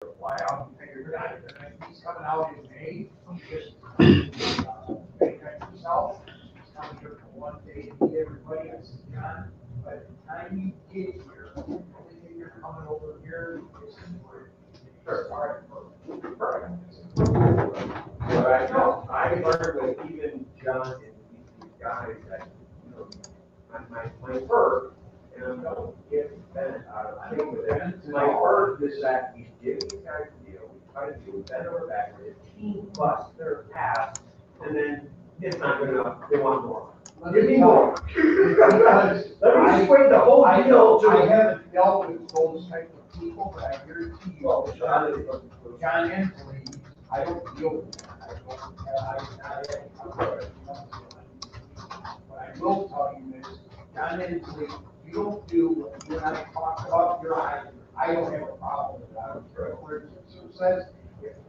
fly out and figure it out. He's coming out in May, just make yourself. He's coming here for one day to meet everybody. I said, John, by the time you get here, the only thing you're coming over here is for start for. But I know, I learned with even John and these guys that, you know, my first, and I'm going to get Ben out of thing with it. My first is that we give these guys a deal, we try to do it, bend over backward, a team plus their pass, and then it's not good enough, they want more. Give me more. Let me explain the whole deal to I haven't dealt with those type of people, but I guarantee you, John Hensley, I don't deal with that. I'm not had any contact. What I will tell you is, John Hensley, you don't do what you and I talked about, I don't have a problem with that. I don't care what Rick Kisser says,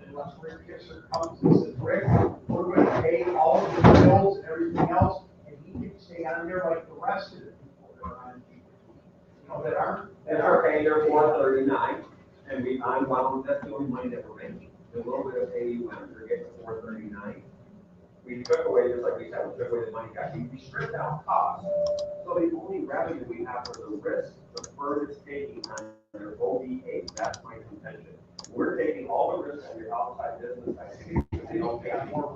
unless Rick Kisser comes and says, Rick, we're gonna pay all of the bills and everything else, and he can stay on there like the rest of the people that are on, you know, that aren't. And our pay, they're 439, and I'm well, that's the only money that we're making. The little bit of AUM, we're getting 439. We took away, just like we said, we took away the money, actually, we stripped out costs. So the only revenue we have for the risk, the firm is taking on their OVA, that's my contention. We're taking all the risks on your outside business activity. They don't pay any More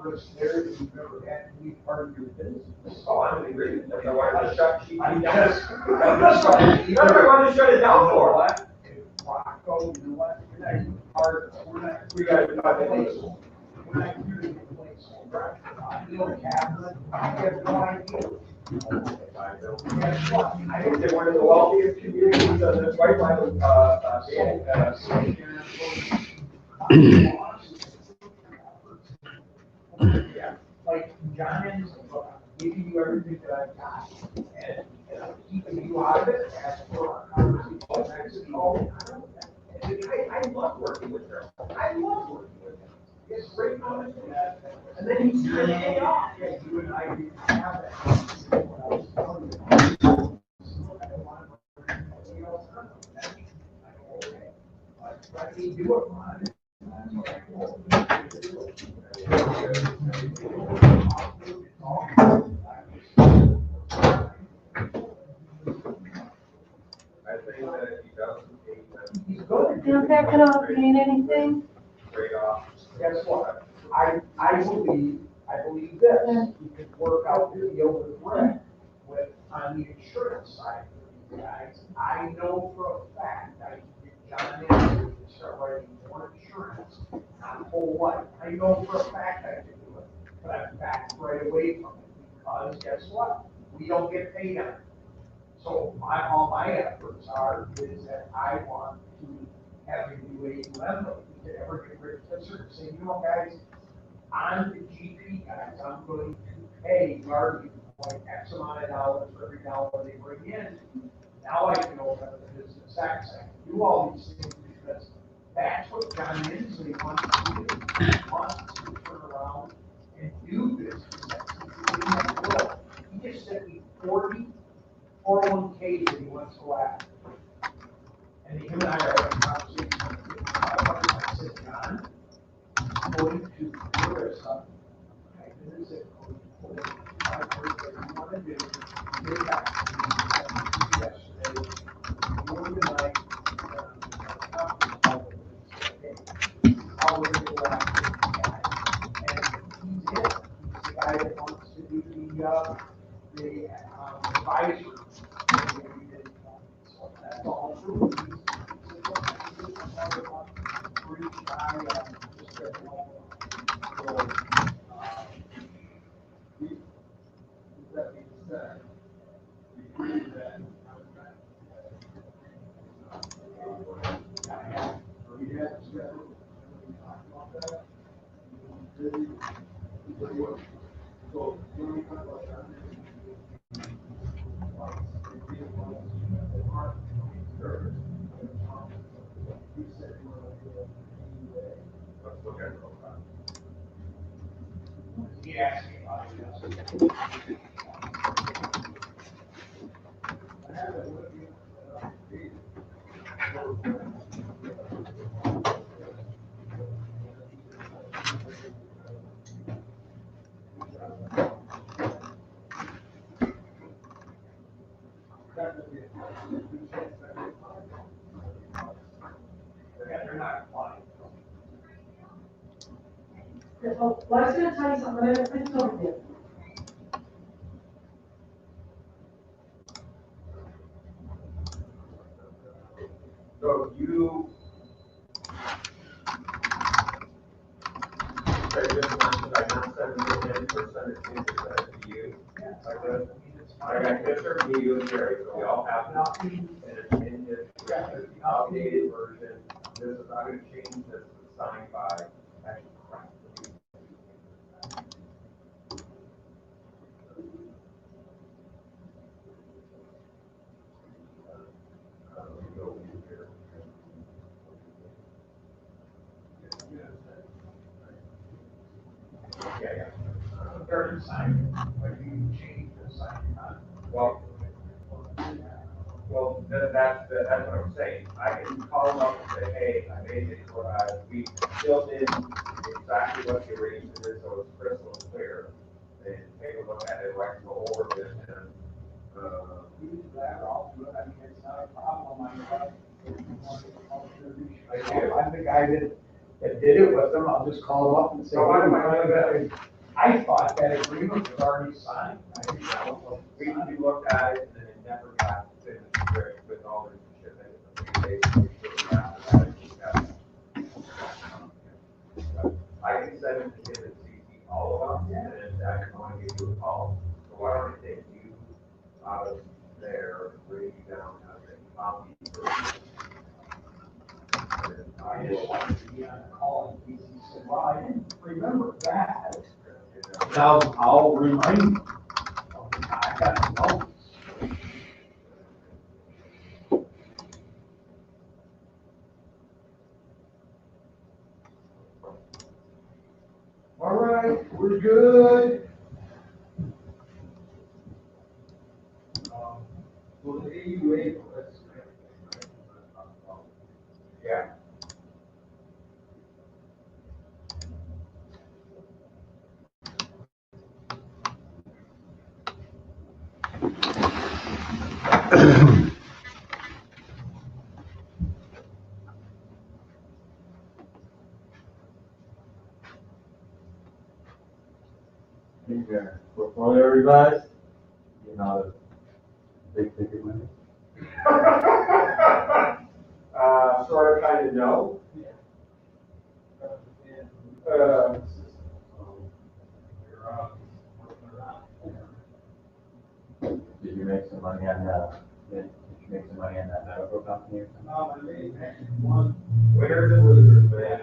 risk there than you've ever had to be part of your business. Oh, I'm in agreement. That's why I want to shut it down. Yes. That's what I want to shut it down for. What? Rocco, you know what? We're not even part of, We got to talk about this. we're not here to replace. You know, Catherine, I have no idea. Guess what? I don't They're one of the wealthiest communities in this white line, Yeah, like John Henson, giving you everything that I've got, and I'm keeping you out of it, as for our conversation, Mexico. I love working with them. I love working with them. It's great knowledge. And then he's trying to pay off. Yeah, you and I didn't have that. When I was telling you. I don't want to bring anybody else on. I go, okay, but let me do it, Ron. I think that he doesn't take them He's good. Isn't that gonna mean anything? straight off. Guess what? I believe this, we could work out the deal with Rick on the insurance side for you guys. I know for a fact, I can get John in to start writing more insurance, not whole life. I know for a fact I can do it, but I'm backed right away from it, because guess what? We don't get paid on it. So all my efforts is that I want to have a new AUM, but we could ever get Rick Kisser and say, you know, guys, on the GP guys, I'm going to pay Guardian like X amount of dollars for every dollar they bring in. Now I can open up a business X, I can do all these things because that's what John Hensley wants to do. He wants to turn around and do business. He just sent me 40 401ks that he wants to laugh. And him and I are having a conversation. I said, John, I'm going to Marissa. I didn't say, I heard what you want to do. You did that yesterday. More than I, I'll look at the last guy. And he's it. He's the guy that wants to do the advisory. So that's all true. Let's look at it. He asked me about it. they're not applying. Oh, well, I was gonna tell you something, but I told you. So you. Say this one, I not send it to him, or send it to him, or send it to you. Like this. I got Fisher, me, you, and Jerry, so we all have it. And it's in this, the updated version. This is, I'm gonna change this to signed by, actually, crap. Let me go in here. Yeah. They're deciding, whether you change the sign or not. Well, that's what I'm saying. I can call them up and say, hey, I made it, we filled in exactly what the arrangement is, so it's crystal clear. And take a look at it, I can go over this and, Use that or I'll do it, I mean, it's not a problem, I'm the guy that did it with them, I'll just call them up and say. So why do I do that? I thought that agreement was already signed. I didn't know. we looked at it and then it never got finished with all the shit that it basically showed after that. I can send it to him and CC all of them, and then I can want to give you a call. So why don't I take you out of there, bring you down as a copy. I just wanted to be on the call, and he said, well, I didn't remember that. Now, I'll remind you. I got the notes. All right, we're good. Well, the AUA, that's. Yeah. Think portfolio revised, you know, the big ticket money. Sort of, kind of, no. Did you make some money on did you make some money on that medical company or something? Winners and losers, man.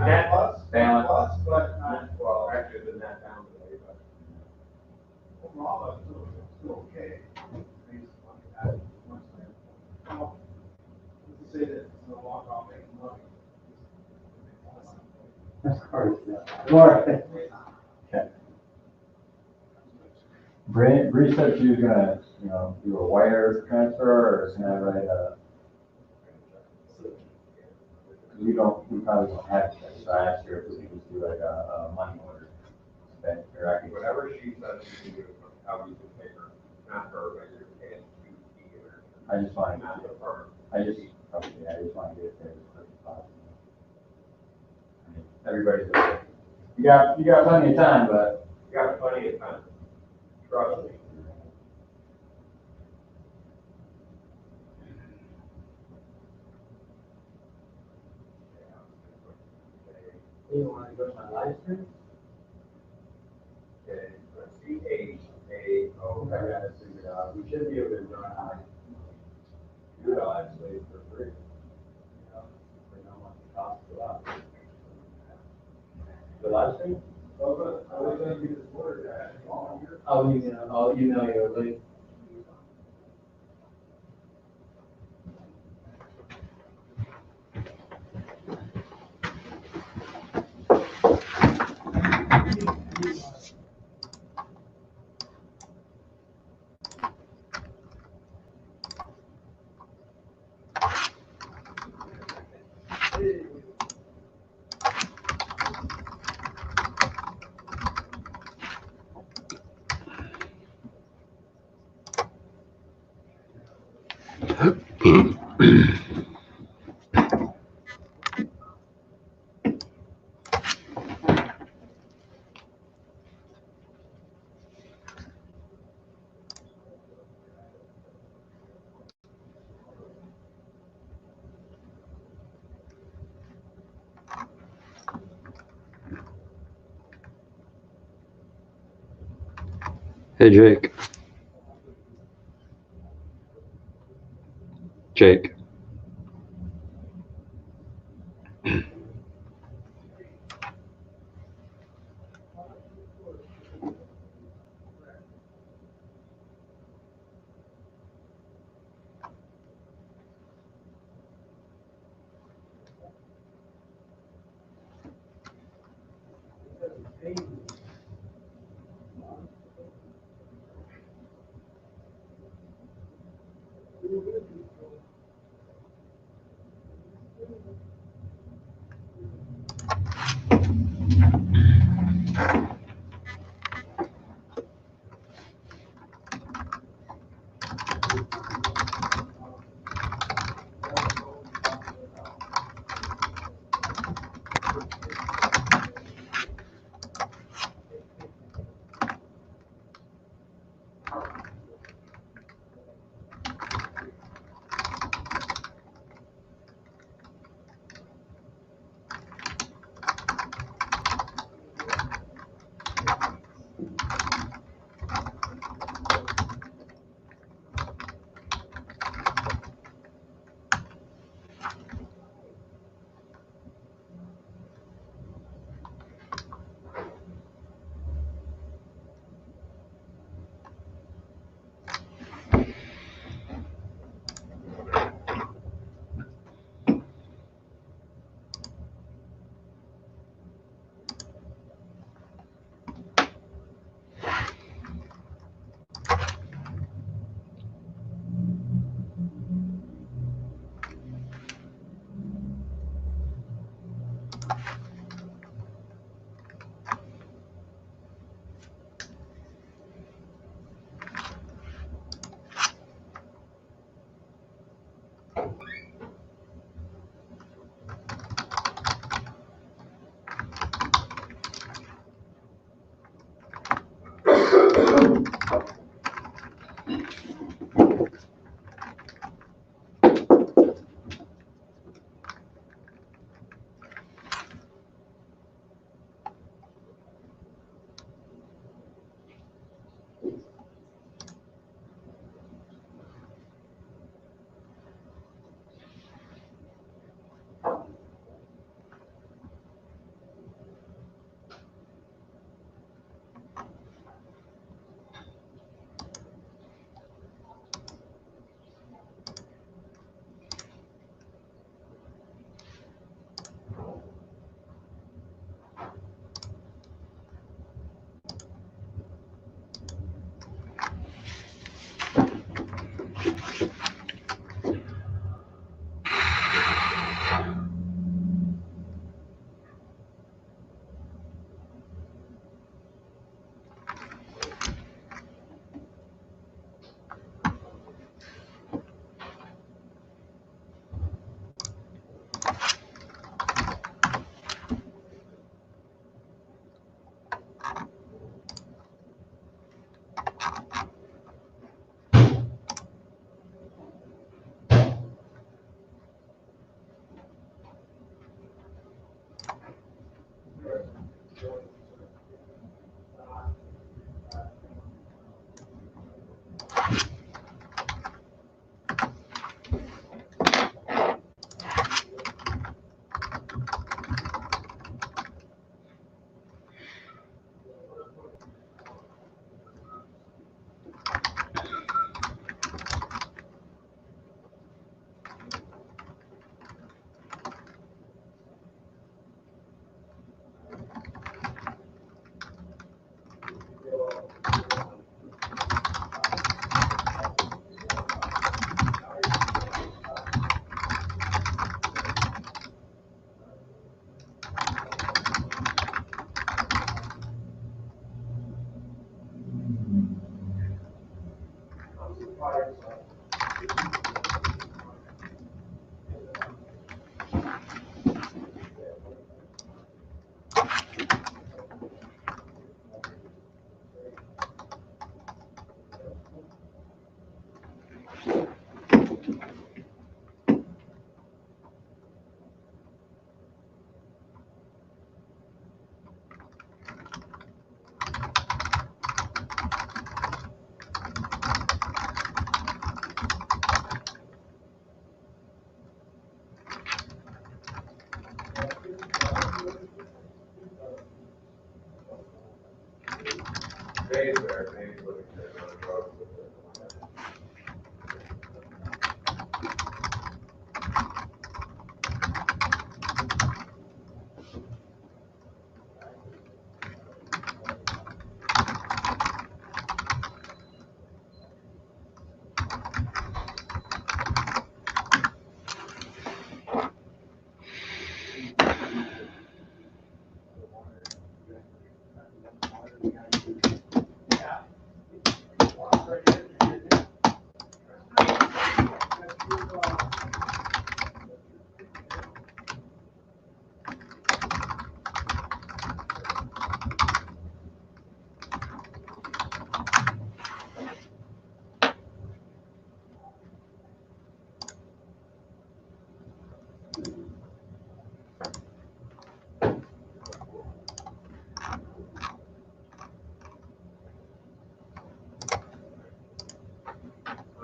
Net plus, Balance. plus, but not, Well, actually, the net down today, but. overall, it's still okay. Based on that, one standpoint. Well, to say that it's no longer all making money. Of course, yeah. Laura. Okay. Bree said she was gonna, do a wire transfer or can I write a? We probably don't have it, so I asked her if we could just do like a money order. Spend, or I could, Whatever she says you can do, how you can pay her, not her, but you're paying to I just wanted not the to, firm. I just want to get it there as quick as possible. I mean, everybody's, you got plenty of time, but. You got plenty of time. Trust me. You want to go to my live stream? Okay, let's see, CHAO. I got it figured out. We should be able to join on. Do it all actually for free. We don't want to cost a lot. The live stream? I was gonna do this word, I'll email you a link. Hey, Jake. Jake. May's there, May's looking there on the road with it.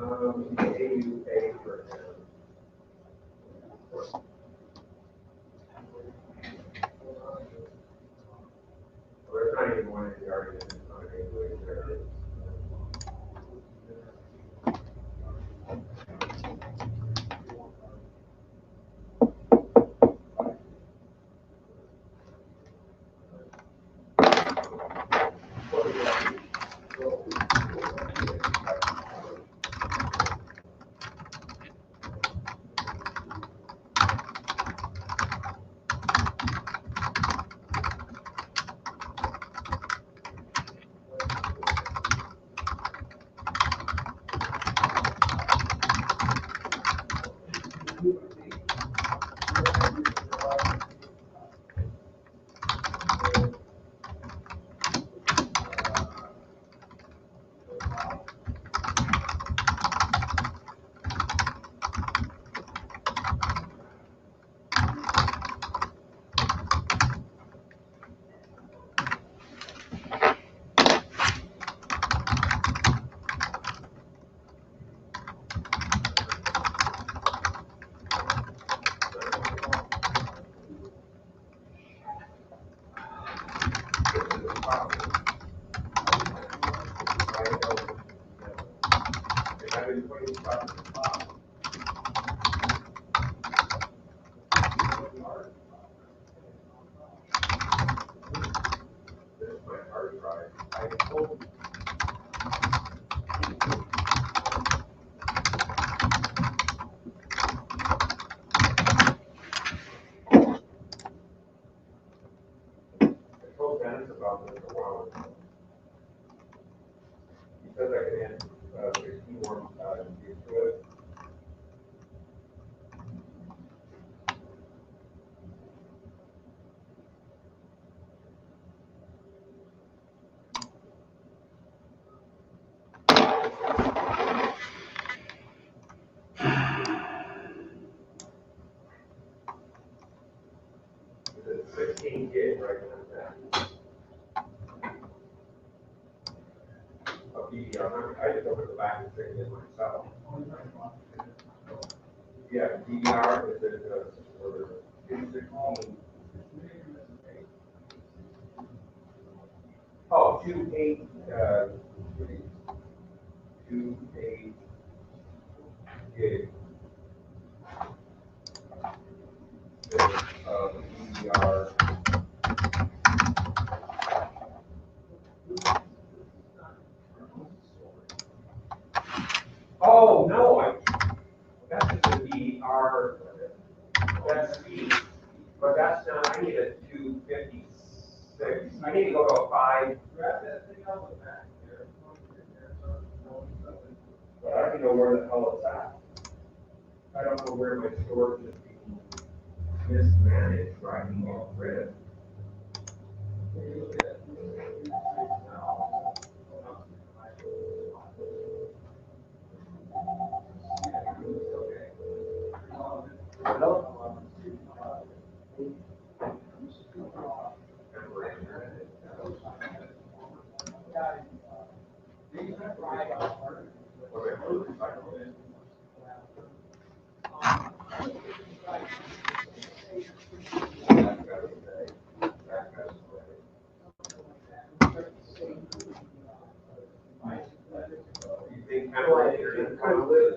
AUA for him. Well, there's not even one in the argument, it's not AUA there. Dennis about this a while ago. He said I could add 16 more years to it. It's 16 gig right now. Of DDR, I just opened the back and figured it myself. Yeah, DDR is it for 216. Oh, 2.8, 2.8 gig. DDR. Oh, no, that's just a DDR, that's speed, but that's not, I need a 256. I need to go to a 5. Grab that thing out of the back there. But I don't know where the hell it's at. I don't know where my storage is being mismanaged driving off grid.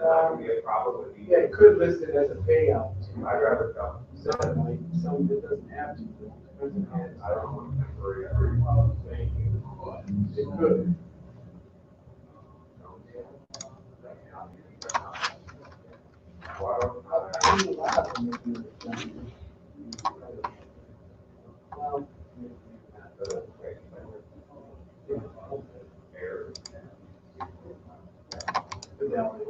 not gonna be a problem with Yeah, you. it could list it as a payout. I'd rather come. Some might, some it doesn't have to. Depends on I don't want to temporary, thank you. how it could. Well, I think a lot of them would do it, John. Well, air. Fidelity.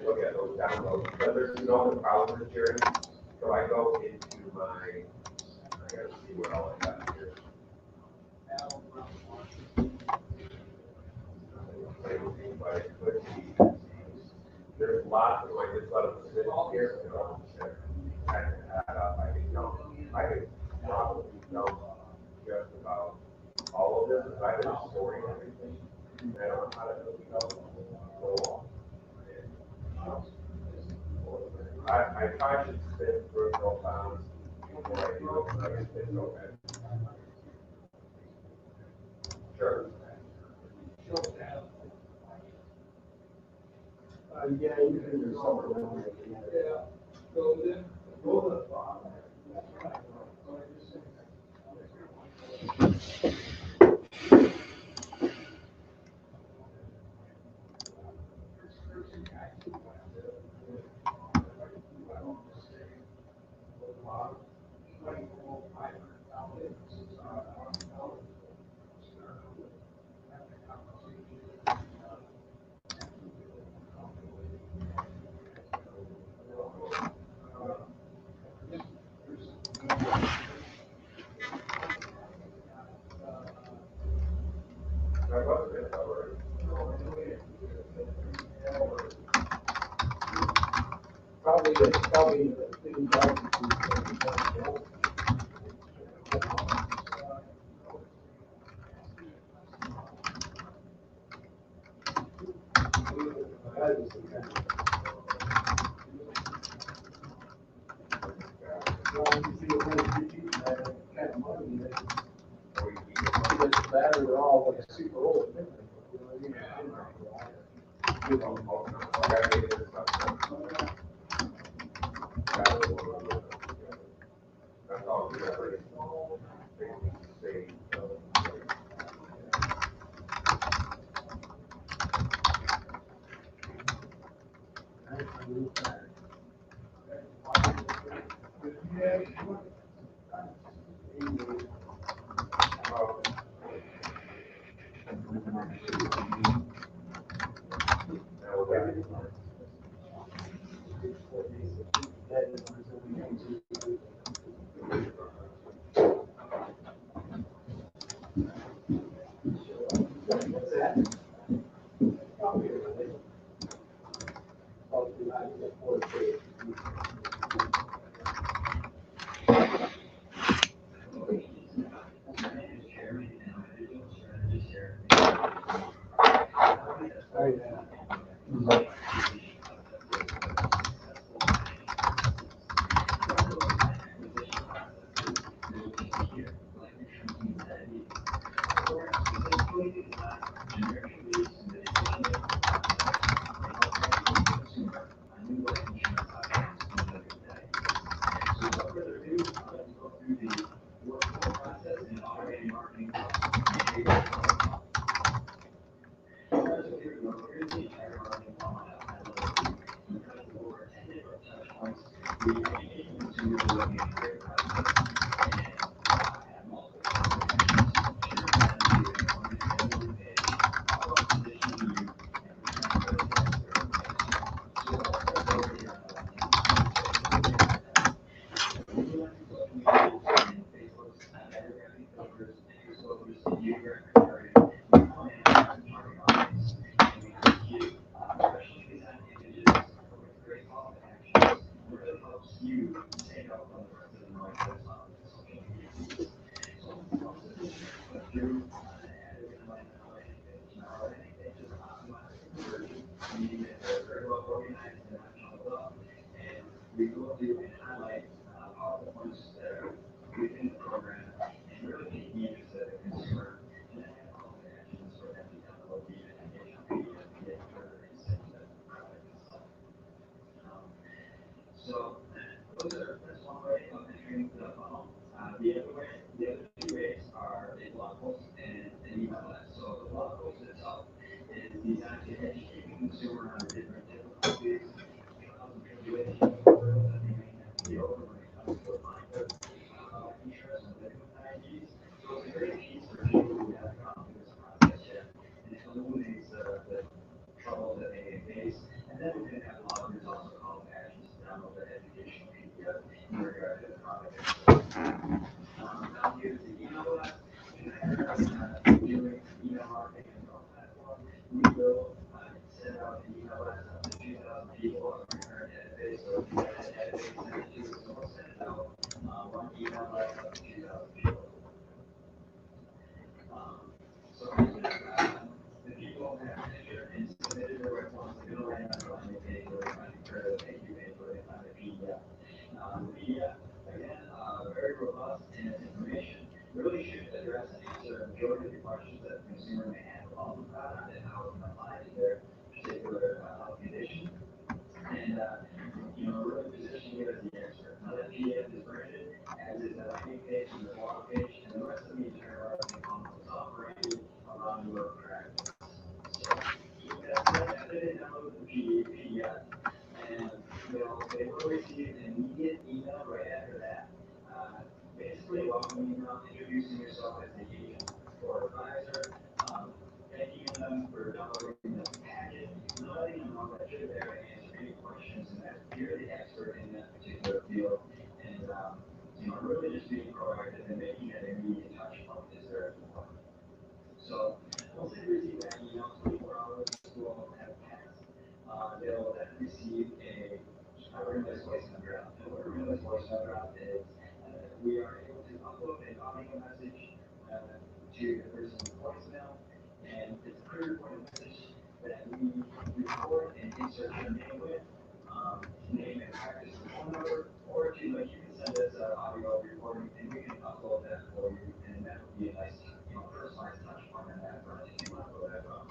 Look at those downloads, but there's no problem with Jerry. So I go into my, I gotta see what all I got here. But it could be, there's lots of, like, there's a lot of cities here, you know, that kind of add up, I could probably know just about all of this, if I was storing everything. I don't know how to do it, so. I try to spend personal times before I do it, so I can spend no time. Sure. Yeah, you can do something. Yeah. I wasn't in already. Probably the thing they're all like super old. That's all we ever. Say, The other two ways are a blog post and an email blast. So the blog post itself is designed to educate the consumer on the different difficulties, trials, and tribulations that they may have to get over when it comes to applying for life insurance and living with IMGs. So it's a great piece for people who haven't gone through this process yet, and it illuminates the troubles that they may face. And then within that blog, there's also call to actions to download the educational PDF in regard to the product. Down here is the email blast. Doing email marketing and our platform, we will send out an email blast up to 2,000 people on our current database. So if you have that database, send it to us, and we'll send out one email blast up to 2,000 people. So the people have entered and submitted their response to go right on the landing page where they find the thank you page where they find the PDF. The PDF, again, very robust in its information, really should address and answer a majority of the questions that the consumer may have about the product and how it can apply to their particular condition. And, really position you as the expert. Now that PDF is branded, as is the landing page and the blog page, and the rest of the entire marketing funnel is all branded around your practice. So, that's after they download the PDF, and they will receive an immediate email right after that. Basically, welcoming email, introducing yourself as the agent or advisor, thanking them for downloading the packet, and letting them know that you're there to answer any questions and that you're the expert in that particular field. And really just being proactive and making that immediate touch point is very important. So once they receive that email, 24 hours will have passed. They'll then receive a rimless voicemail draft. And what a rimless voicemail draft is, we are able to upload an audio message to the person's voicemail, and it's a pre-recorded message that we record and insert your name with, name and practice phone number, or if you like, you can send us an audio recording and we can upload that for you, and that would be a nice, personalized touch point on that front if you want to go that route.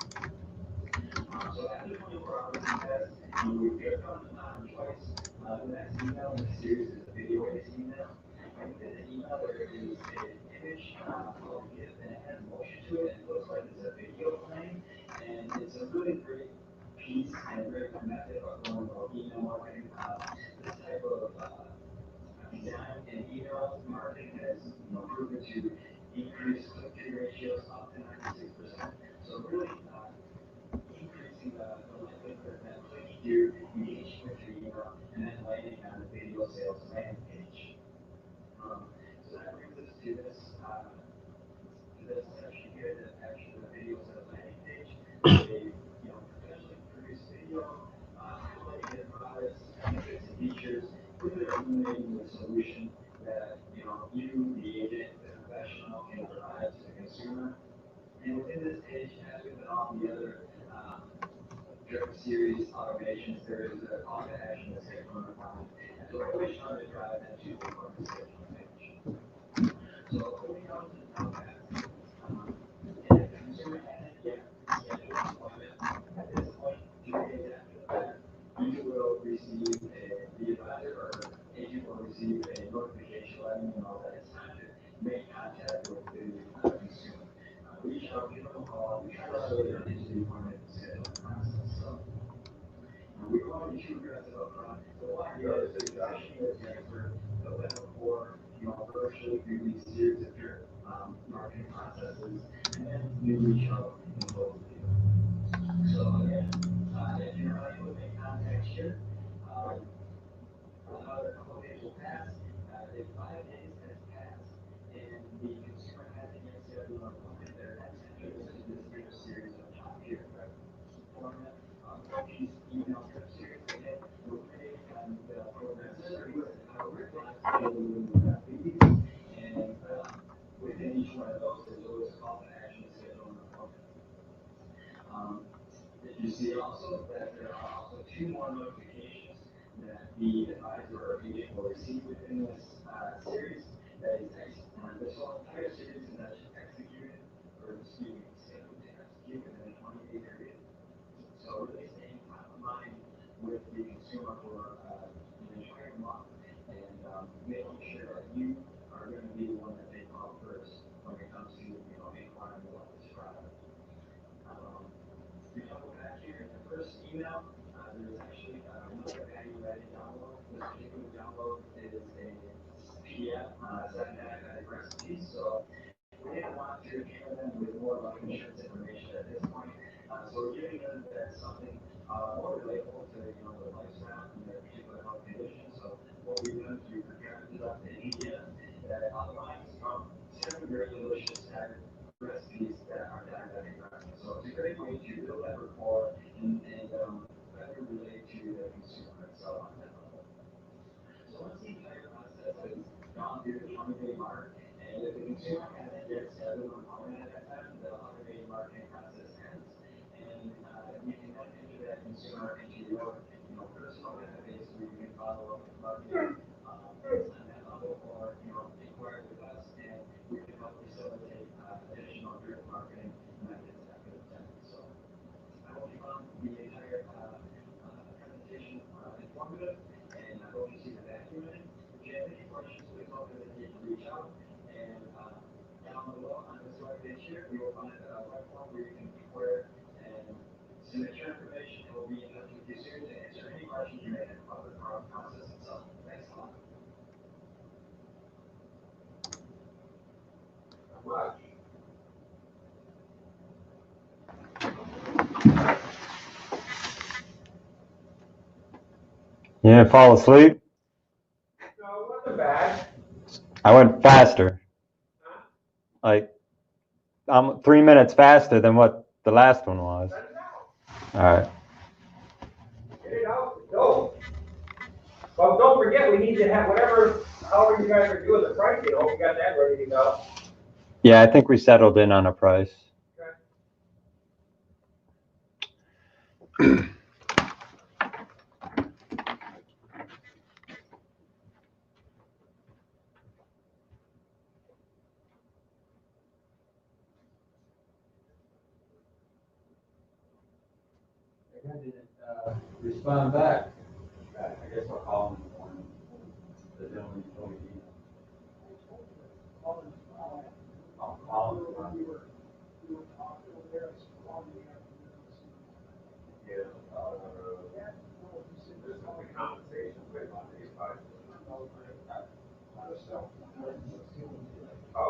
So after 24 hours pass, you would get on twice. The next email in the series is a video-based email. And within the email, there is an image called GIF, and it has motion to it, and it looks like it's a video playing. And it's a really great piece and a great method of going about email marketing. This type of design and email marketing has proven to increase click-through ratios up to 96%. So really increasing the likelihood of them clicking through, engaging with your email, and then landing on the video sales landing page. So that brings us to this section here, that actually the video sales landing page. They professionally produced video, highlighting their products, benefits and features, really illuminating the solution that you, the agent, the professional, can provide to the consumer. And within this page, as with all the other direct series automations, there is a call to action that's going on the front. And so we're really trying to drive that to the organizational page. So moving on to the top half, and if the consumer hasn't yet scheduled an appointment, at this point, 3 days after the fact, you will receive the advisor or agent will receive a notification letting you know that it's time to make contact with the consumer. Reach out, give them a call, we try to earlier into the appointment scheduling process. So we want to be too aggressive up front. So what I do is position you as the expert, build that rapport, virtually through these series of your marketing processes, and then you reach out and close the deal. So again, if you're not able to make contact here, another couple of days will pass. If 5 days has passed and the consumer hasn't yet scheduled an appointment, they're then entered into this new series of top tier format. These email drip series again will create the program series and how we're going to schedule fees. And within each one of those, there's always a call to action to schedule an appointment. You see also that there are also 2 more notifications that the advisor or agent will receive within this series. That is, this whole entire series is actually executed, or scheduled to execute within a 20-day period. So really staying top of mind with the consumer for the entire month, and making sure that you are going to be policies, so we didn't want to share them with more life insurance information at this point. So we're giving them that something more relatable to the lifestyle and their particular health condition. So what we've done is we've prepared up an EDM that outlines seven very delicious recipes that are diabetic friendly. So it's a great way to build that rapport and better relate to the consumer itself on that level. So once the entire process has gone through the 20-day mark, and if the consumer hasn't yet settled on component at that time, the 100-day marketing process ends, and you can then enter that consumer into your personal database where you can follow up with marketing on that level, or inquire with us, and we can help facilitate additional direct marketing methods after the fact. So I hope you found the entire presentation informative, and I hope you see the value in it. If you have any questions, please don't hesitate to reach out. And down below on this web page here, you will find a web form where you can inquire and submit your information, and we'll be in touch with you soon to answer any questions you may have about the process itself. Thanks a lot. Much. You didn't fall asleep? No, it wasn't bad. I went faster. Like, I'm 3 minutes faster than what the last one was. Send it out. All right. Get it out. Go. Well, don't forget, we need to have however you guys are doing the pricing. I hope you got that ready to go. Yeah, I think we settled in on a price. They didn't respond back. I guess I'll call them in the morning. The gentleman told me. I'll call him. Yeah. There's some conversation with the advisor. Oh.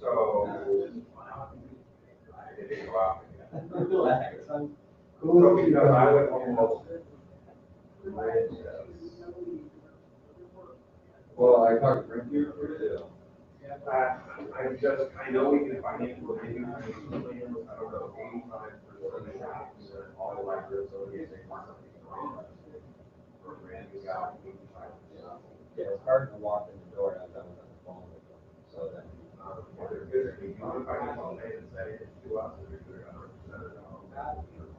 So. It didn't go out. Relax. I'm So cool. because I would almost. Well, I talked to Brent here too. I know we can financially review plans, I don't know, 85% of the shops, all the libraries, so it's a for brand new guy, 85%. Yeah, it's hard to walk in the door and I'm on the phone with them. So then. If they're good, if you want to financial aid and say it's to us, if you're 100% of the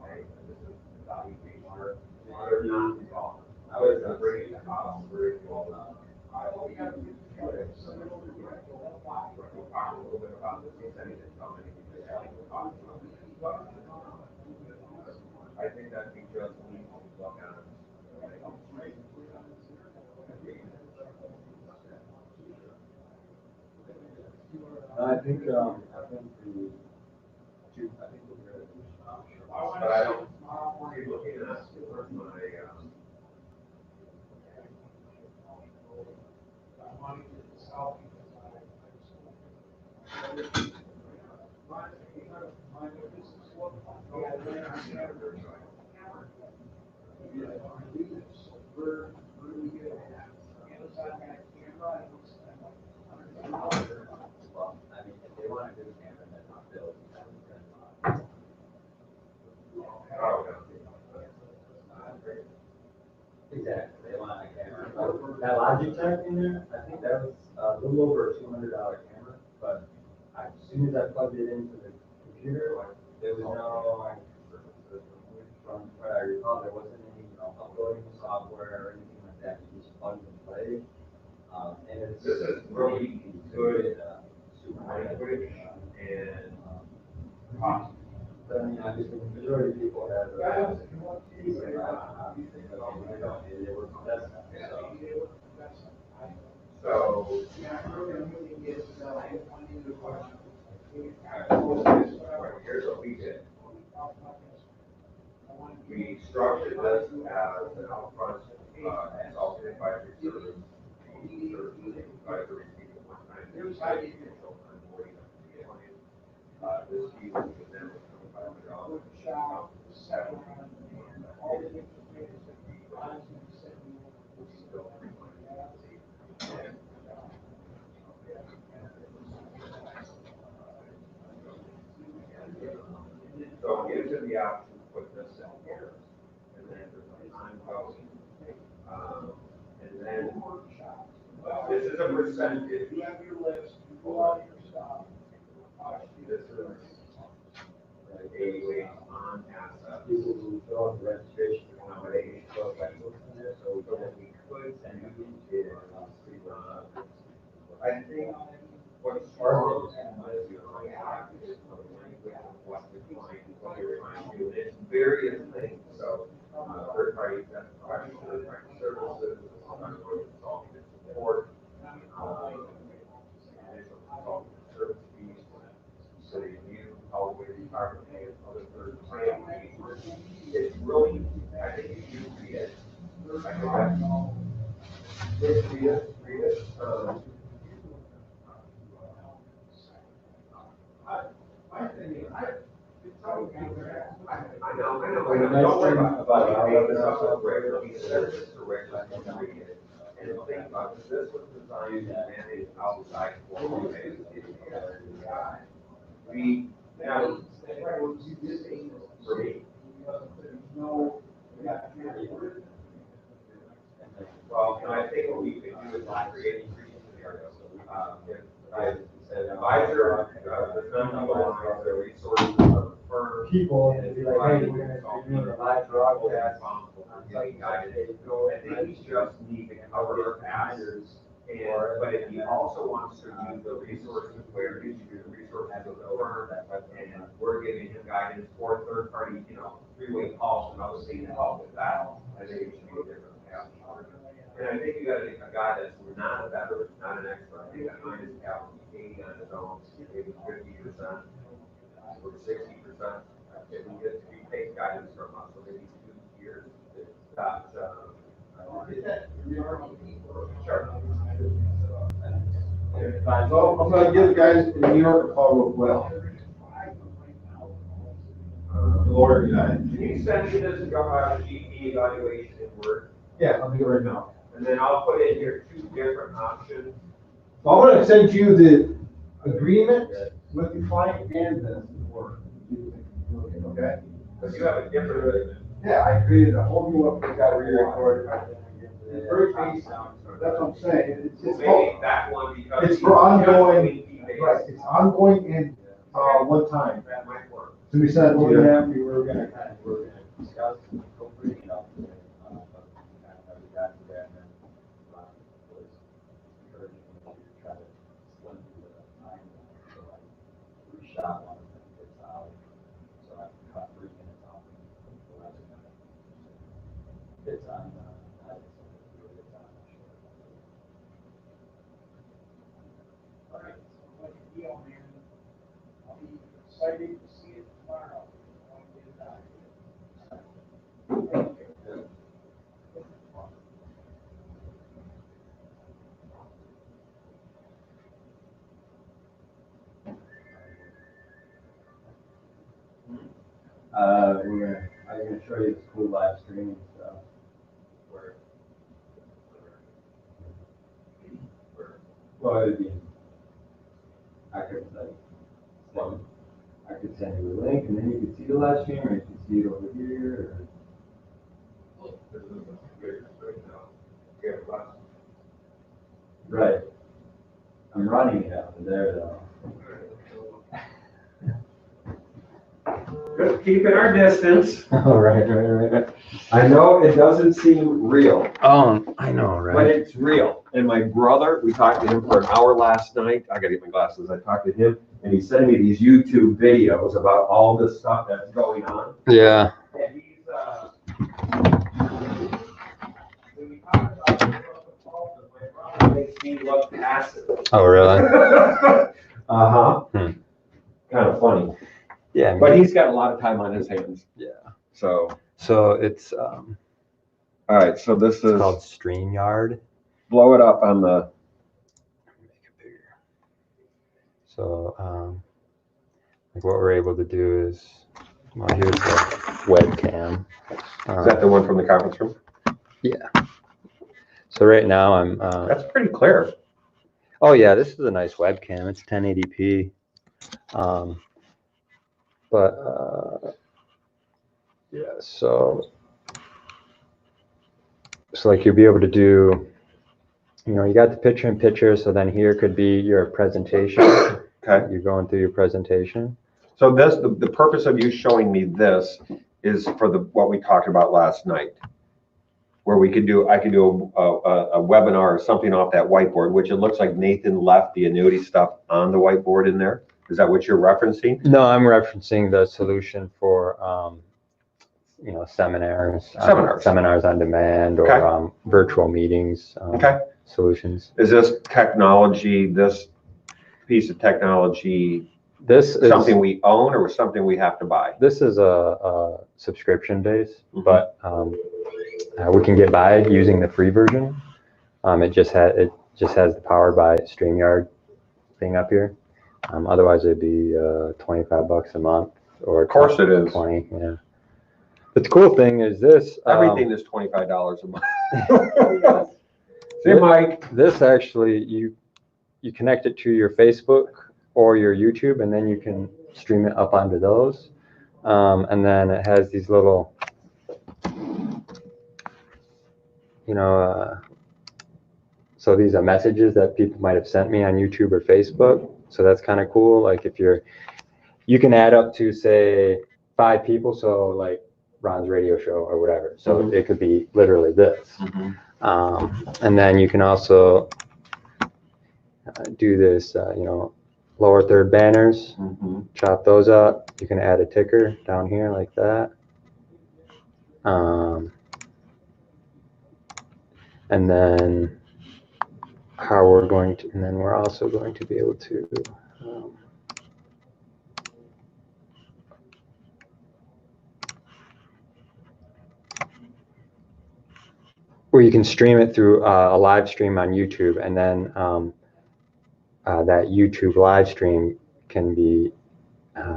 hey, this is the value feature, they're not involved. I was bringing the house, we're involved. I will have to do it. So we'll talk a little bit about this incentive company. I think that we just need to look at it. I think we'll get it. But I don't, you're looking at my, Well, I mean, if they want to do camera, then not build. Exactly, they want a camera. That Logitech in there, I think that was a little over a $200 camera, but as soon as I plugged it into the computer, there was no, from what I recall, there wasn't any, uploading software or anything like that. You just plug and play. And it's this is really good, super language and, But I mean, obviously, the majority of people have. so. Here's what we did. We structured this as an upfront, consulting advisory service. decided to go on board. This fee was then $2,500. Shop, seven, and all the different things that we rise and said we will still bring money. So it gives you the option to put this in here, and then there's a time housing. And then, this is a percentage. You have your list, you go out your stuff. This is a wage on asset. People who fill out the registration Accommodation. so that we could send you into, I think what's hard is you only have is the language of what the client, what you're trying to do. It's various things, so, third party, that's professional, third party services, consulting support, initial consulting service fees, so you, how we department pays other third party. It's really, I think if you read it, I think that's, read it, My thing is, it's always been there. I know, don't worry about it. He pays us a regular, he says it's a regular, read it. And think about this, this was designed to manage outside formal pay. We, now, for me, No. well, and I think what we could do is create three scenarios. If an advisor, does not utilize their resources of the firm. people, and it'd be like, hey, we're gonna be doing a live broadcast. I think we just need to cover our asses. And, but if he also wants to use the resources where he uses the resources of the firm, and we're giving him guidance for third party, three-way calls and other things to help with that, I think it should be a different path. And I think you got a guy that's not a veteran, not an expert. I think that mine is out 80 on his own, maybe 50%, or 60%. If he takes guidance from us, so maybe 2 years, that, sure. So I'm gonna give guys in New York a call real quick. The lawyer guy. Can you send me this GP evaluation in Word? Yeah, I'll do it right now. And then I'll put in here 2 different options. So I'm gonna send you the agreement with the client and the work. Okay? Because you have a different. Yeah, I created a whole new one, got to re-record. It's very basic, that's what I'm saying. It's Maybe that one because. It's for ongoing, right, it's ongoing and, one time. That might work. So we sent it to Well, you. yeah, we were gonna discuss, hopefully, but kind of never got to that, and then, was encouraging me to try to slim the time, so I reshot one, and it's out, so I cut 3 minutes off. It's on, it's on. All right, so like a deal, man. I'll be excited to see it tomorrow. When we get it out. Thank you. I'm gonna show you this cool live streaming stuff. Well, it'd be, I could send you a link, and then you could see the live stream, or you can see it over here, Right. I'm running it out of there, though. Just keeping our distance. Oh, right. I know it doesn't seem real, Oh, I know, but right? it's real. And my brother, we talked to him for an hour last night. I gotta get my glasses. I talked to him and he sent me these YouTube videos about all the stuff that's going on. Yeah. And he's, when we talk about the proposal, my brother makes me look passive. Oh, really? Uh-huh. Hmm. Kind of funny. Yeah. I mean, But he's got a lot of time on his hands. Yeah. So, So it's all right, so this is, called StreamYard. blow it up on the, Make it bigger. So, like what we're able to do is, well, here's the webcam. Is that the one from the conference room? So right now I'm, That's pretty clear. oh yeah, this is a nice webcam. It's 1080p. Yeah, so like you'll be able to do, you know, you got the picture in picture, so then here could be your presentation. Okay. You're going through your presentation. So this, the purpose of you showing me this is for what we talked about last night, where I could do a webinar or something off that whiteboard, which it looks like Nathan left the annuity stuff on the whiteboard in there. Is that what you're referencing? No, I'm referencing the solution for, you know, seminars on demand, or Okay. Virtual meetings. Okay. Solutions. Is this technology, this piece of technology, This is something we own or something we have to buy? This is a subscription base, Mhm. but we can get by using the free version. It just has the Powered by StreamYard thing up here. Otherwise, it'd be $25 a month, or Of course it is. 20. Yeah. But the cool thing is this. Everything is $25 a month. See, Mike. This actually, you connect it to your Facebook or your YouTube, and then you can stream it up onto those. And then it has these little, you know, so these are messages that people might have sent me on YouTube or Facebook. So that's kind of cool. Like if you can add up to, say, 5 people. So like Ron's radio show or whatever. So it could be literally this. And then you can also do this, you know, lower third banners, chop those up. You can add a ticker down here like that. And then we're also going to be able to, where you can stream it through a live stream on YouTube, and then that YouTube live stream can be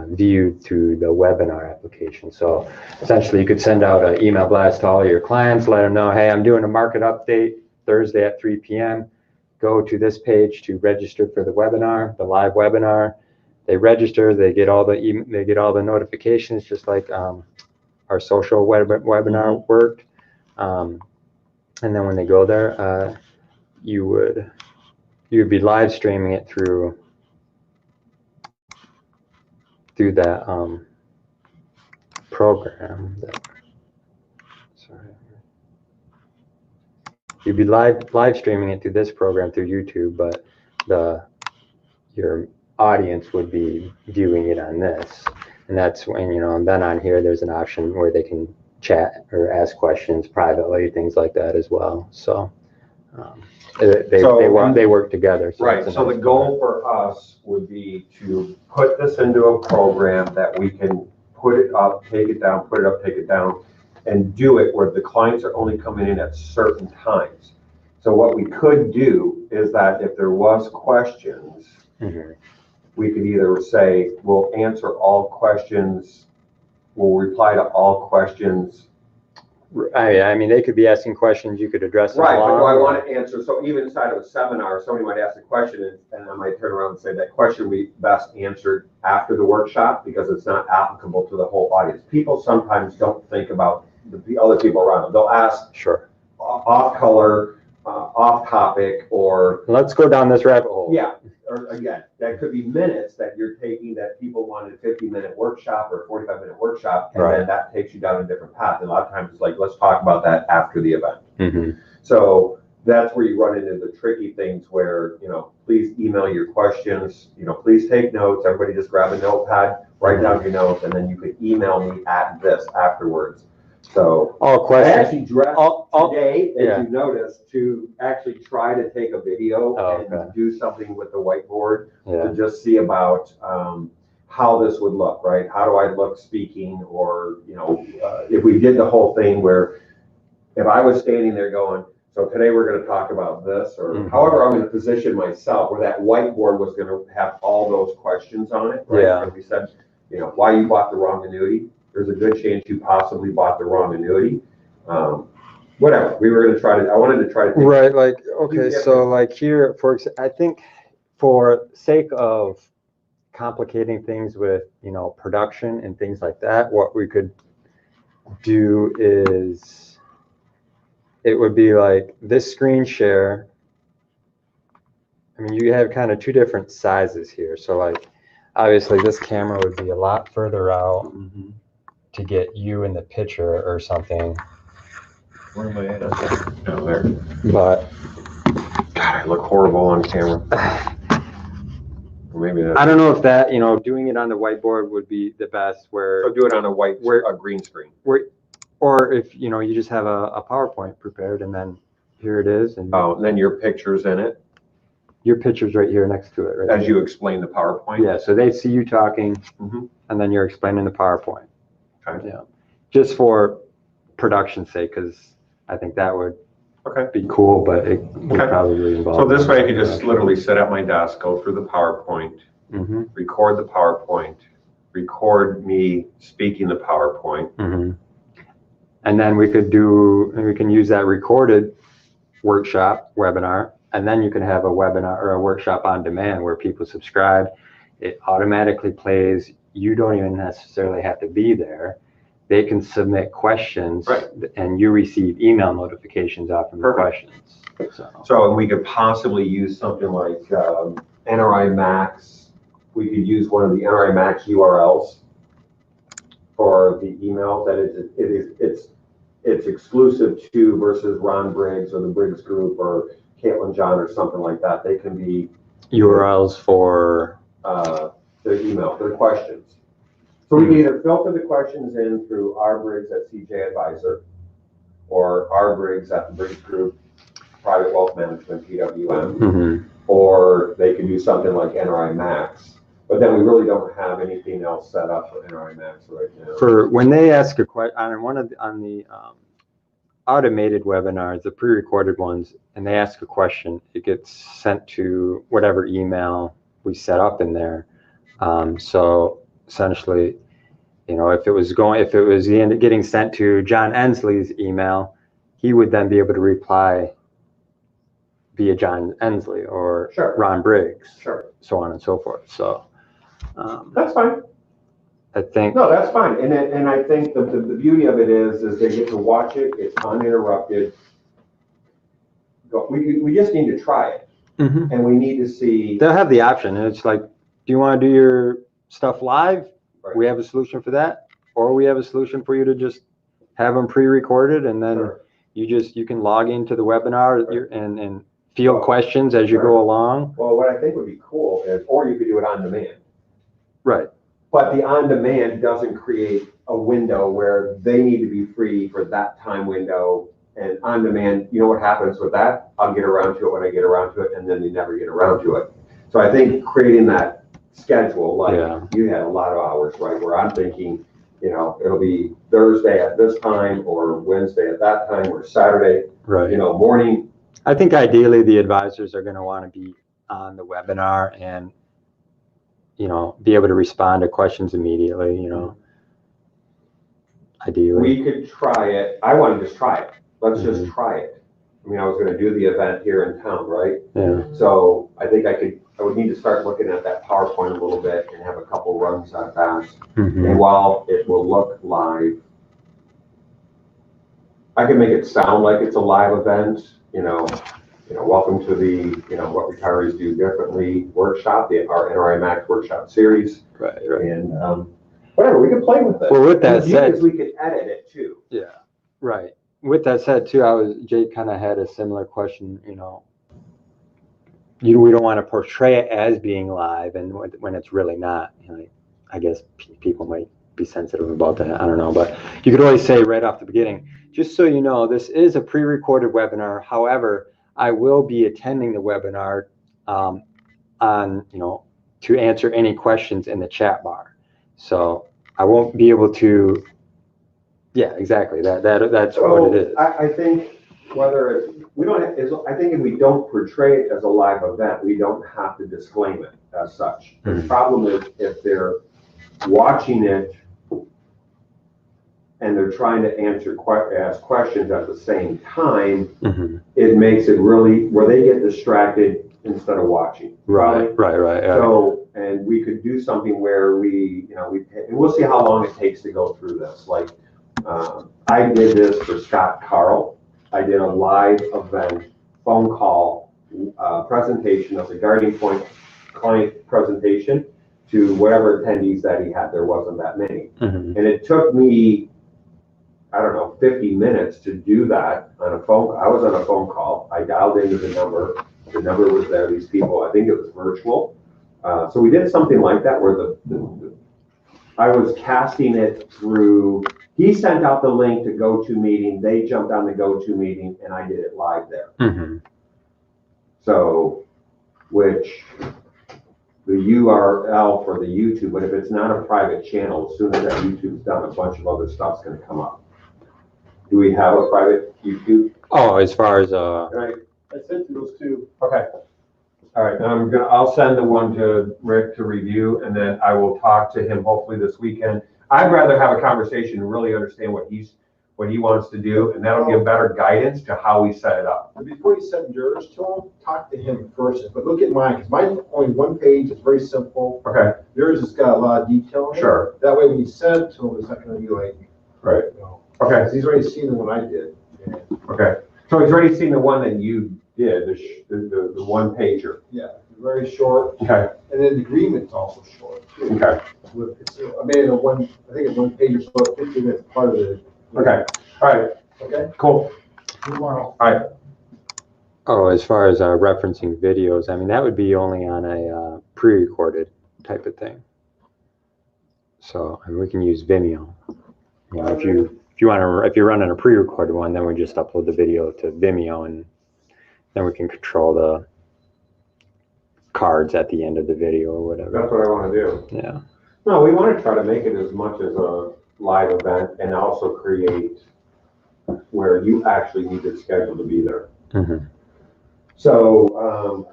viewed through the webinar application. So essentially you could send out an email blast to all your clients, let them know, hey, I'm doing a market update Thursday at 3 p.m. Go to this page to register for the webinar, the live webinar. They register, they get all the notifications, just like our social webinar worked. And then when they go there, you would be live streaming it through that program. You'd be live streaming it through this program through YouTube, but your audience would be viewing it on this. And that's when, you know, and then on here there's an option where they can chat or ask questions privately, things like that as well. So they work together. So right. So the goal for us would be to put this into a program that we can put it up, take it down, put it up, take it down, and do it where the clients are only coming in at certain times. So what we could do is that if there was questions, we could either say, we'll answer all questions, we'll reply to all questions. I mean, they could be asking questions, you could address them. Right, but do I want to answer? So even inside of a seminar, somebody might ask a question, and I might turn around and say that question we best answered after the workshop because it's not applicable to the whole audience. People sometimes don't think about the other people around them. They'll ask off color, off topic, or let's go down this rabbit hole. Yeah, or again, that could be minutes that you're taking that people wanted a 50-minute workshop or a 45-minute workshop, and then that takes you down a different path. And a lot of times it's like, let's talk about that after the event. So that's where you run into the tricky things where, you know, please email your questions, you know, please take notes. Everybody just grab a notepad, write down your notes, and then you could email me at this afterwards. So all questions. I actually dressed today, as you noticed, to actually try to take a video and do something with the whiteboard to just see about how this would look, right? How do I look speaking? Or, you know, if we did the whole thing where if I was standing there going, So today we're gonna talk about this, or Mhm. however I'm gonna position myself, where that whiteboard was gonna have all those questions on it, right? Yeah. Where we said, you know, why you bought the wrong annuity. There's a good chance you possibly bought the wrong annuity. Whatever, I wanted to try to think. Right, like, okay, different- so like here, I think for sake of complicating things with, you know, production and things like that, what we could do is, it would be like this screen share. I mean, you have kind of two different sizes here. So like, obviously this camera would be a lot further out to get you in the picture or something. Where am I at? Down there. But God, I look horrible on camera. Or maybe I don't know if that, you know, doing it on the whiteboard would be the best where, So do it on a green screen. or if, you know, you just have a PowerPoint prepared and then here it is. And Oh, and then your picture's in it your picture's right here next to it, right? as you explain the PowerPoint. Yeah, so they see you talking Mhm. and then you're explaining the PowerPoint. Okay. Yeah, just for production's sake, because I think that would Okay. be cool, but it would Okay. probably involve. So this way I can just literally sit at my desk, go through the PowerPoint, Mm-hmm, record the PowerPoint, record me speaking the PowerPoint. mm-hmm. And then we can use that recorded workshop webinar, and then you can have a webinar or a workshop on demand where people subscribe. It automatically plays. You don't even necessarily have to be there. They can submit questions, Right. and you receive email notifications off of the Perfect. questions. So we could possibly use something like NRI Max. We could use one of the NRI Max URLs for the email that it's exclusive to versus Ron Briggs or the Briggs Group or Caitlin John or something like that. They can be URLs for their email, their questions. So we can either filter the questions in through R Briggs at CJ Advisor or R Briggs at the Briggs Group, Private Wealth Management, PWM, Mhm. or they can do something like NRI Max. But then we really don't have anything else set up for NRI Max right now. For when they ask a question on the automated webinars, the pre-recorded ones, and they ask a question, it gets sent to whatever email we set up in there. So essentially, you know, if it was getting sent to John Ensley's email, he would then be able to reply via John Ensley or Sure. Ron Briggs, Sure, so on and so forth. So that's fine. I think, No, that's fine. And I think the beauty of it is they get to watch it. It's uninterrupted. We just need to try it, Mhm. and we need to see. They'll have the option, and it's like, do you want to do your stuff live? Right. We have a solution for that, or we have a solution for you to just have them pre-recorded, and then Sure. you can log into the webinar Right. and field Well, questions as you right. go along. Well, what I think would be cool is, or you could do it on demand. Right. But the on demand doesn't create a window where they need to be free for that time window. And on demand, you know what happens with that? I'll get around to it when I get around to it, and then they never get around to it. So I think creating that schedule, like Yeah. you had a lot of hours, right? Where I'm thinking, you know, it'll be Thursday at this time, or Wednesday at that time, or Saturday, Right. you know, morning. I think ideally the advisors are going to want to be on the webinar and, you know, be able to respond to questions immediately, you know, ideally. We could try it. I want to just try it. Let's just Mhm. try it. I mean, I was gonna do the event here in town, right? Yeah. So I think I would need to start looking at that PowerPoint a little bit and have a couple runs on that. Mhm. And while it will look live, I can make it sound like it's a live event, welcome to the, what retirees do differently workshop, our NRI Max workshop series. Right. Right. And, whatever, we can play with it. Well, with that And the beauty said- is we could edit it too. Yeah. Right. With that said, too, Jake kind of had a similar question. You know, we don't want to portray it as being live, and when it's really not. You know, I guess people might be sensitive about that. I don't know, but you could always say right off the beginning, just so you know, this is a pre-recorded webinar. However, I will be attending the webinar to answer any questions in the chat bar. So I won't be able to. Yeah, exactly. That's what it is. I think whether it's, we don't, I think if we don't portray it as a live event, we don't have to disclaim it as such. The problem is if they're watching it and they're trying to ask questions at the same time, it makes it really, where they get distracted instead of watching. Right. So, and we could do something where we, and we'll see how long it takes to go through this. Like, I did this for Scott Carl. I did a live event, phone call, presentation of the Guardian Point client presentation to whatever attendees that he had. There wasn't that many. And it took me, I don't know, 50 minutes to do that on a phone. I was on a phone call. I dialed into the number. The number was there. These people, I think it was virtual. So we did something like that where I was casting it through. He sent out the link to GoToMeeting. They jumped on the GoToMeeting, and I did it live there. So, which the URL for the YouTube, but if it's not a private channel, as soon as that YouTube's done, a bunch of other stuff's going to come up. Do we have a private YouTube? Oh, as far as Right. I sent you those two. Okay. All right. Now I'll send the one to Rick to review, and then I will talk to him hopefully this weekend. I'd rather have a conversation and really understand what he wants to do, and that'll give better guidance to how we set it up. And before you send yours to him, talk to him first, but look at mine, because mine's only one page, it's very simple. Okay. Yours has got a lot of detail in it. Sure. That way when you send it to him, it's not gonna be like, Right. Okay. Okay. He's already seen the one I did. Okay. So he's already seen the one that you did, the one pager. Yeah, very short, Okay. and then the agreement's also short too. Okay. I made it I think it's one page or so, 15 minutes part of it. Okay. All right. Okay. Cool. Tomorrow. All right. Oh, as far as referencing videos, I mean, that would be only on a pre-recorded type of thing. So, I mean, we can use Vimeo. You know, if you're running a pre-recorded one, then we just upload the video to Vimeo, and then we can control the cards at the end of the video or whatever. That's what I want to do. Yeah. No, we want to try to make it as much as a live event and also create where you actually need to schedule to be there. So,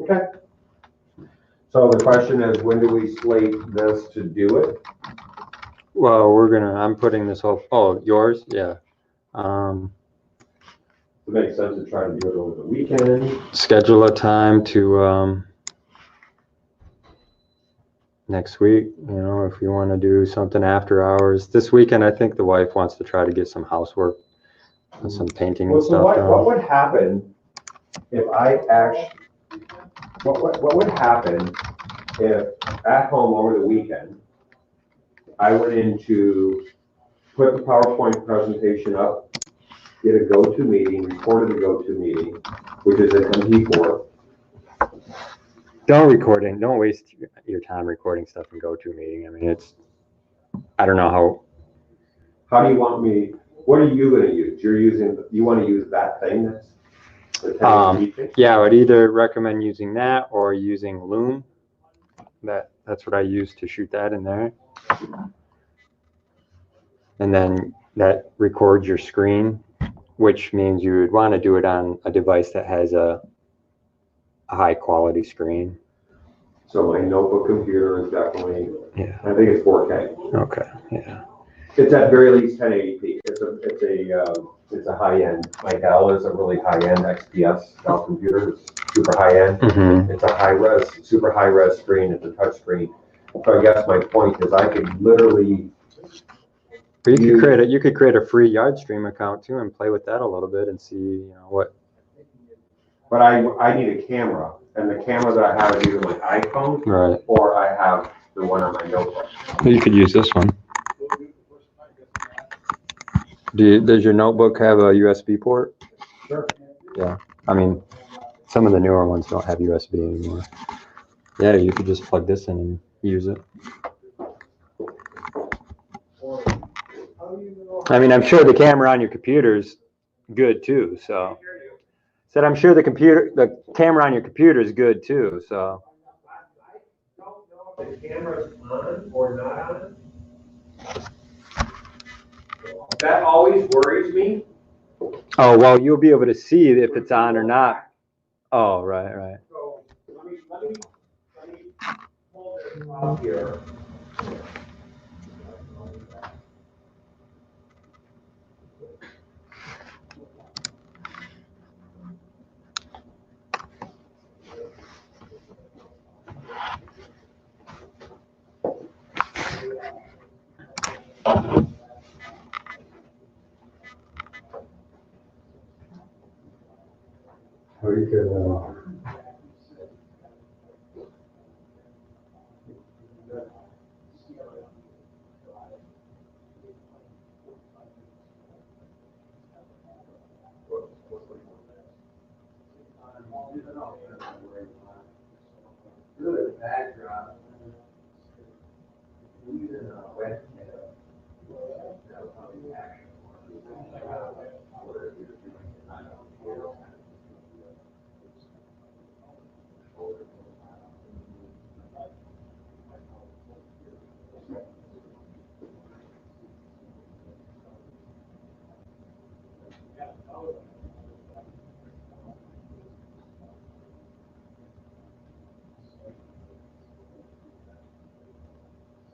okay. So the question is, when do we slate this to do it? Well, I'm putting this whole, yours? Yeah. It makes sense to try to do it over the weekend. Schedule a time to, next week, if you want to do something after hours. This weekend, I think the wife wants to try to get some housework and some painting and stuff What done. would happen if what would happen if at home over the weekend, I went in to put the PowerPoint presentation up, did a GoToMeeting, recorded the GoToMeeting, which is an MP4. Don't waste your time recording stuff in GoToMeeting. I mean, I don't know How do you want me, what are you gonna use? You wanna use that thing that's the 1080p? yeah, I would either recommend using that or using Loom. That's what I use to shoot that in there. And then that records your screen, which means you would want to do it on a device that has a high quality screen. So my notebook computer is definitely, Yeah. I think it's 4K. Okay. Yeah. It's at very least 1080p. It's a high end. My Dell is a really high end XPS Dell computer. It's super high end. It's a super high res screen. It's a touch screen. So I guess my point is I could literally. You could create a free Yardstream account too and play with that a little bit and see what. But I need a camera, and the camera that I have is either my iPhone Right. or I have the one on my notebook. You could use this one. Does your notebook have a USB port? Sure. Yeah. I mean, some of the newer ones don't have USB anymore. Yeah, you could just plug this in and use it. I mean, I'm sure the camera on your computer is good too, so. Said I'm sure the camera on your computer is good too, so. I don't know if the camera's on or not on. That always worries me. Oh, well, you'll be able to see if it's on or not. Oh, right. So let me pull this up here. Or you could, Good backdrop. Even webcam.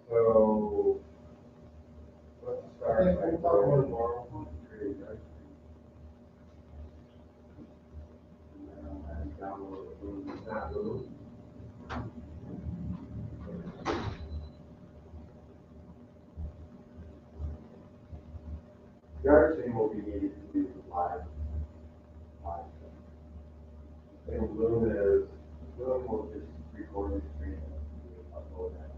So, let's start by going normal. Not little. The other thing will be needed to do live. And Loom will just record the screen and upload that.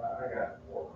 I got four.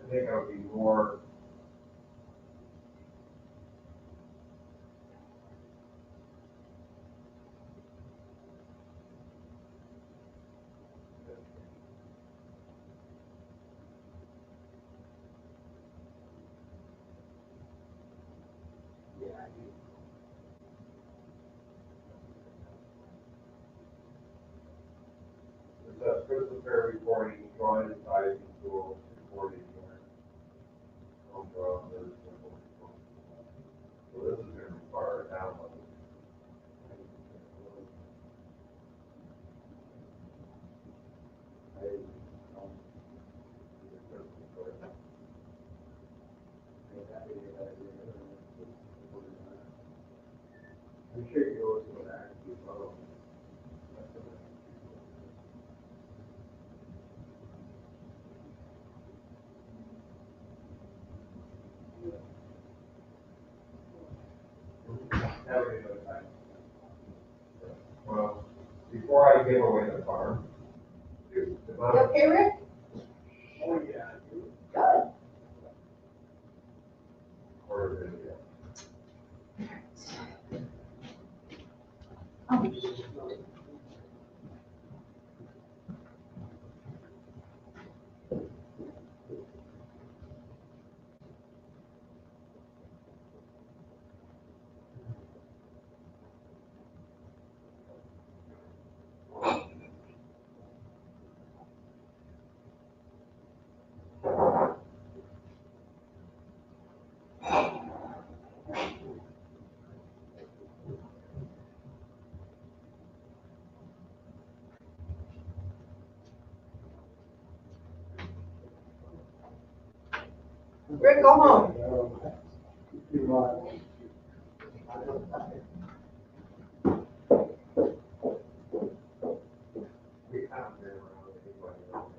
I think I would be more. It says crystal clear recording, drawing and sizing tools, recording. Home draw, I'm sure you always go back to your phone. Never get notified. Well, before I give away the farm, the You money. okay, Rick? Oh, yeah. Good. Quarter of it, yeah. Rick, go home. We haven't been around anybody else.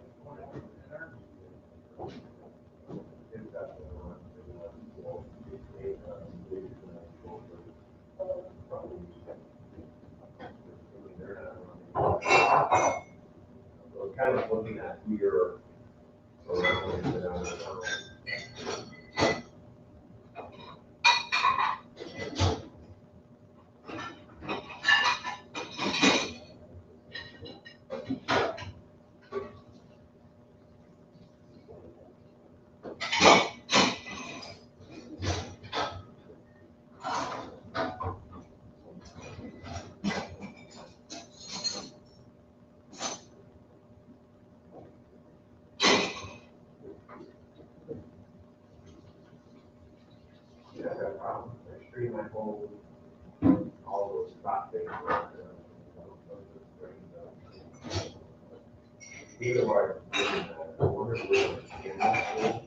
It's that one, well, it's they're not running. So kind of looking at who you're around and around. Yeah, I got a problem. I stream my whole, all those spot things. Even though I wonder if we're in that.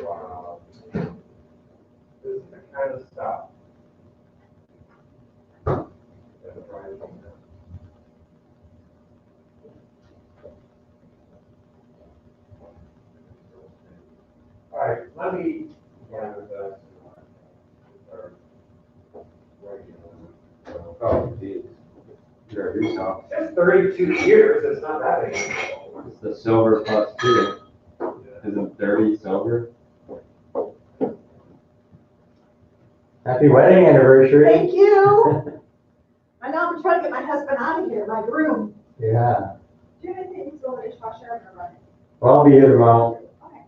Wow. This is the kind of stuff that drives me nuts. All right, let me get with us. Oh, geez. Sure, do so. That's 32 years, it's not that anymore. It's the silver plus two. Isn't 30 silver? Happy wedding anniversary. Thank you. I know I'm trying to get my husband out of here, my groom. Yeah. Do you have anything to go to the dishwasher? I'm gonna run it. Well, I'll be here tomorrow. Okay.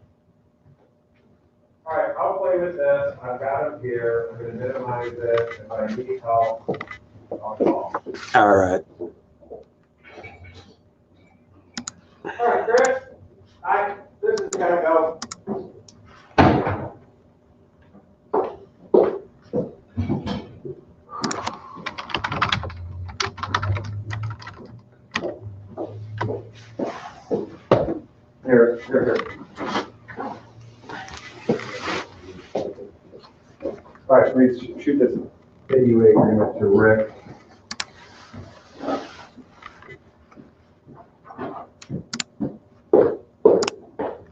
All right, I'll play with this, I've got them here, I'm gonna minimize it, if I need help, I'll call. All right. All right, Chris, this is gonna go. Here. All right, please shoot this AUA agreement to Rick.